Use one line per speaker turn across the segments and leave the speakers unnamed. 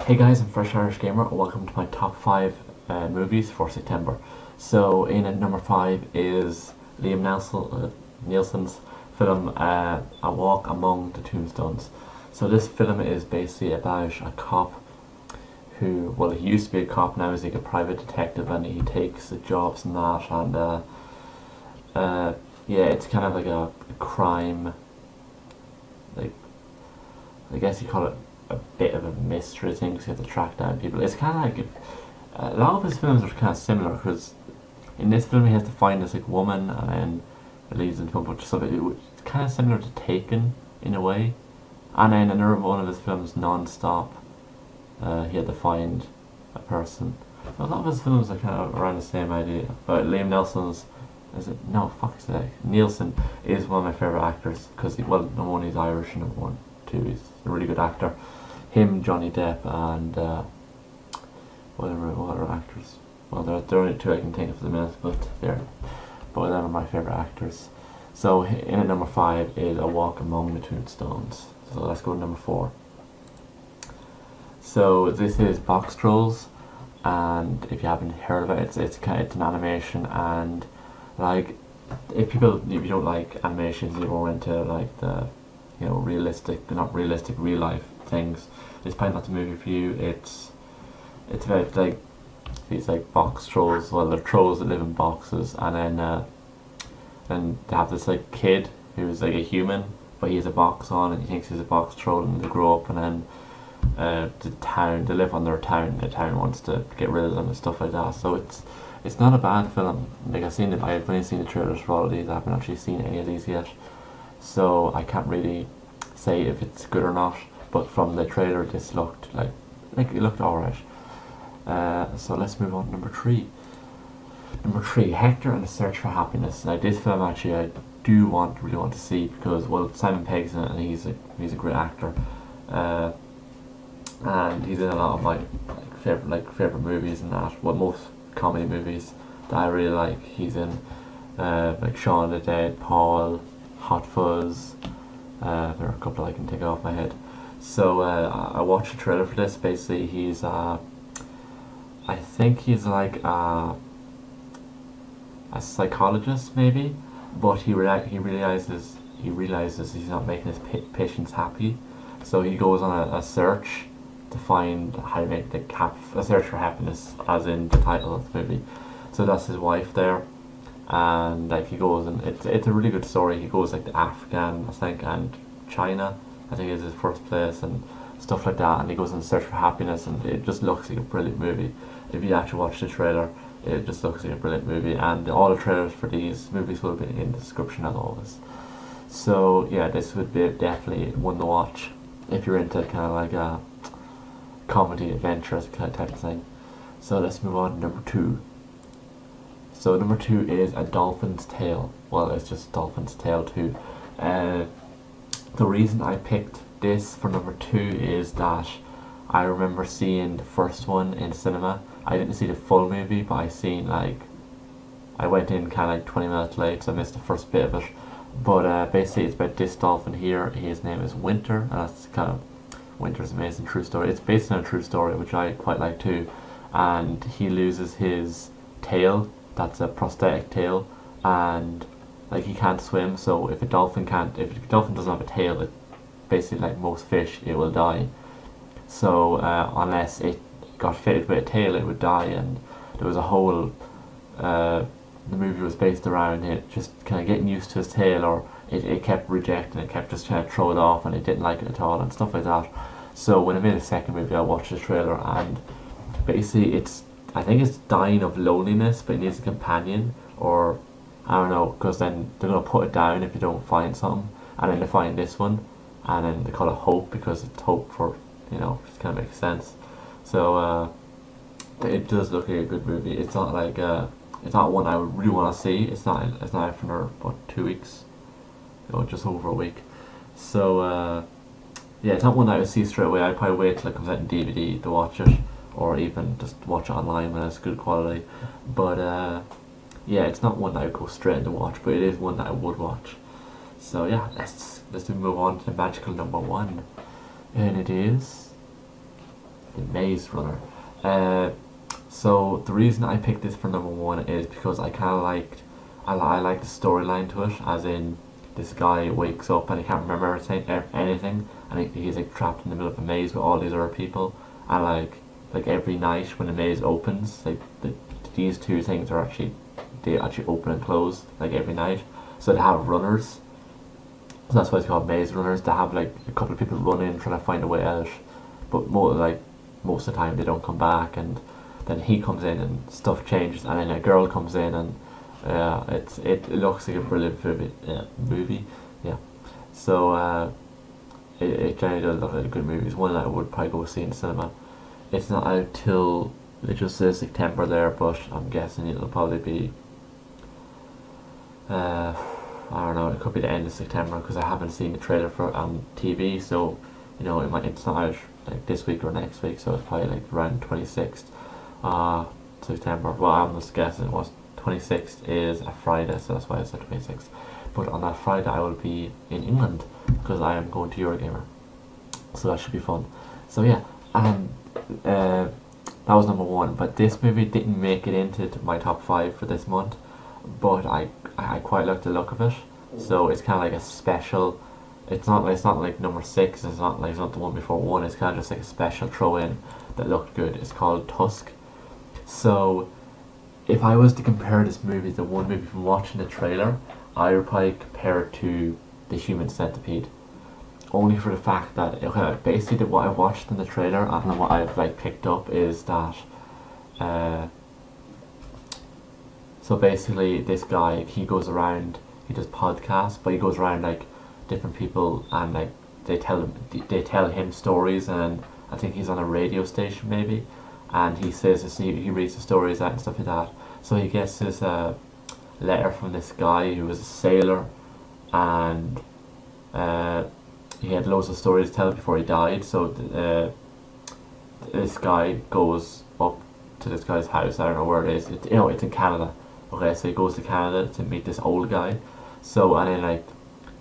Hey guys, I'm Fresh Irish Gamer. Welcome to my top 5 movies for September. So, in at number 5 is Nielsen's film A Walk Among the Tombstones. So, this film is basically about a cop who, well, he used to be a cop, now he's like a private detective and he takes the jobs and that. And yeah, it's kind of like a crime, like, I guess you call it a bit of a mystery thing because you have to track down people. It's kind of like a lot of his films are kind of similar because in this film he has to find this like woman and then it leads into a bunch of stuff. It's kind of similar to Taken in a way. And then another one of his films, Non-Stop, he had to find a person. A lot of his films are kind of around the same idea. But Liam Nelson's, is it? No, fuck's sake. Nielsen is one of my favourite actors because, well, number one, he's Irish, and number one, two, he's a really good actor. Him, Johnny Depp, and what other actors? Well, there are only two I can think of for the minute, but both of them are my favourite actors. So in at number 5 is A Walk Among the Tombstones. So let's go to number 4. So this is Box Trolls, and if you haven't heard of it, it's an animation, and like if you don't like animations, you're more into like the realistic, but not realistic, real life things. It's probably not the movie for you. It's about like these like box trolls. Well, they're trolls that live in boxes, and they have this like kid who's like a human, but he has a box on, and he thinks he's a box troll, and they grow up, and then they live on their town. The town wants to get rid of them and stuff like that. So it's not a bad film. Like I've only seen the trailers for all of these. I haven't actually seen any of these yet, so I can't really say if it's good or not. But from the trailer, this looked like it looked alright. So let's move on to number 3. Number 3, Hector and the Search for Happiness. Now this film actually I do really want to see because, well, Simon Pegg's in it and he's a great actor. And he's in a lot of my favorite movies and that. Well, most comedy movies that I really like. He's in like Shaun of the Dead, Paul, Hot Fuzz. There are a couple I can take off my head. So I watched the trailer for this. Basically, I think he's like a psychologist maybe, but he realizes he's not making his patients happy, so he goes on a search to find how to make a search for happiness, as in the title of the movie. So that's his wife there, and like he goes, and it's a really good story. He goes like to Afghan, I think, and China, I think, is his first place, and stuff like that. And he goes on a search for happiness, and it just looks like a brilliant movie. If you actually watch the trailer, it just looks like a brilliant movie. And all the trailers for these movies will be in the description as always. So yeah, this would be definitely one to watch if you're into kind of like a comedy adventurous kind of type of thing. So let's move on to number 2. So number 2 is A Dolphin's Tale. Well, it's just Dolphin's Tale 2. The reason I picked this for number 2 is that I remember seeing the first one in cinema. I didn't see the full movie, but I went in kind of like 20 minutes late, so I missed the first bit of it. But basically, it's about this dolphin here. His name is Winter, and that's kind of Winter's amazing true story. It's based on a true story, which I quite like too. And he loses his tail. That's a prosthetic tail, and like he can't swim. So if a dolphin doesn't have a tail, it basically, like most fish, it will die. So unless it got fitted with a tail, it would die. And there was a whole the movie was based around it just kind of getting used to his tail, or it kept rejecting it, kept just trying to throw it off, and it didn't like it at all and stuff like that. So when I made a second movie, I watched the trailer, and basically I think it's dying of loneliness, but it needs a companion, or I don't know, because then they're gonna put it down if you don't find something, and then they find this one, and then they call it Hope because it's hope for, it kind of makes sense. So it does look like a good movie. It's not like it's not one I would really want to see. It's not out for another, what, 2 weeks, just over a week. So yeah, it's not one that I would see straight away. I'd probably wait till it comes out in DVD to watch it, or even just watch it online when it's good quality. But yeah, it's not one that I would go straight in to watch, but it is one that I would watch. So yeah, let's move on to the magical number 1, and it is The Maze Runner. Uh, so the reason I picked this for number one is because I kind of liked, I like the storyline to it, as in this guy wakes up and he can't remember anything, and he's like trapped in the middle of a maze with all these other people, and like every night when the maze opens, like these two things are actually, they actually open and close like every night. So they have runners, so that's why it's called Maze Runners. They have like a couple of people run in trying to find a way out, but most of the time they don't come back, and then he comes in and stuff changes, and then a girl comes in, and it looks like a brilliant movie. Yeah. So it generally does look like a good movie. It's one that I would probably go see in cinema. It's not out till, it just says September there, but I'm guessing it'll probably be I don't know, it could be the end of September, because I haven't seen the trailer for it on TV, so it's not out like this week or next week, so it's probably like around 26th September. Well, I'm just guessing it was 26th is a Friday, so that's why I said 26th. But on that Friday I will be in England, because I am going to Eurogamer, so that should be fun. So yeah, and that was number one. But this movie didn't make it into my top 5 for this month, but I quite like the look of it. So it's kind of like a special. It's not like number 6. It's not the one before one. It's kind of just like a special throw in that looked good. It's called Tusk. So if I was to compare this movie to one movie from watching the trailer, I would probably compare it to The Human Centipede. Only for the fact that basically what I watched in the trailer and what I've like picked up is that so basically this guy, he goes around, he does podcasts, but he goes around like different people, and like they tell him stories, and I think he's on a radio station maybe, and he says this, he reads the stories out and stuff like that. So he gets this letter from this guy who was a sailor, and he had loads of stories to tell before he died. So this guy goes up to this guy's house. I don't know where it is. It's in Canada. Okay, so he goes to Canada to meet this old guy. So, and then like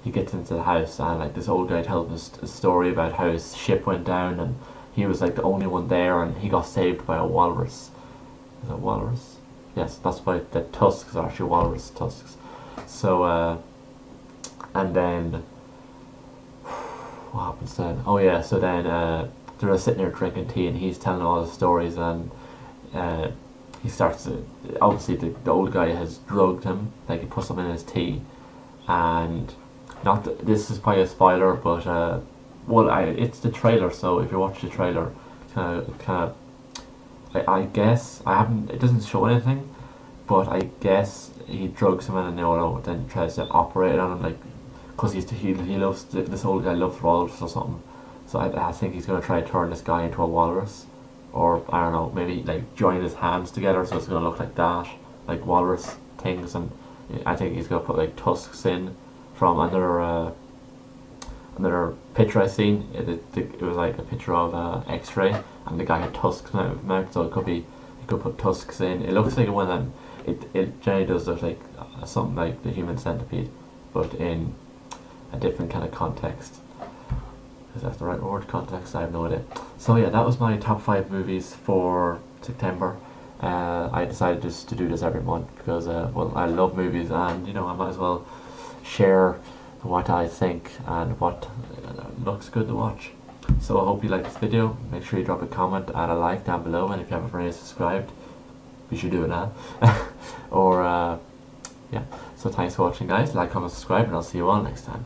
he gets into the house, and like this old guy tells him a story about how his ship went down, and he was like the only one there, and he got saved by a walrus. Is it walrus? Yes, that's why the tusks are actually walrus tusks. So and then what happens then? Oh yeah, so then they're sitting there drinking tea, and he's telling all the stories, and he starts to, obviously the old guy has drugged him, like he puts something in his tea, and this is probably a spoiler, but it's the trailer, so if you watch the trailer, kind of I guess it doesn't show anything, but I guess he drugs him and then tries to operate on him, like, because he loves, this old guy loves walrus or something. So I think he's going to try to turn this guy into a walrus, or I don't know, maybe like join his hands together so it's going to look like that, like walrus things. And I think he's going to put like tusks in from another picture I seen. It was like a picture of X-ray, and the guy had tusks out of his mouth, so he could put tusks in. It looks like one of them. It generally does look like something like The Human Centipede, but in a different kind of context. Is that the right word? Context? I have no idea. So yeah, that was my top 5 movies for September. I decided just to do this every month because I love movies, and I might as well share what I think and what looks good to watch. So I hope you like this video. Make sure you drop a comment and a like down below, and if you haven't already subscribed, you should do it now. Or yeah, so thanks for watching guys. Like, comment, subscribe, and I'll see you all next time.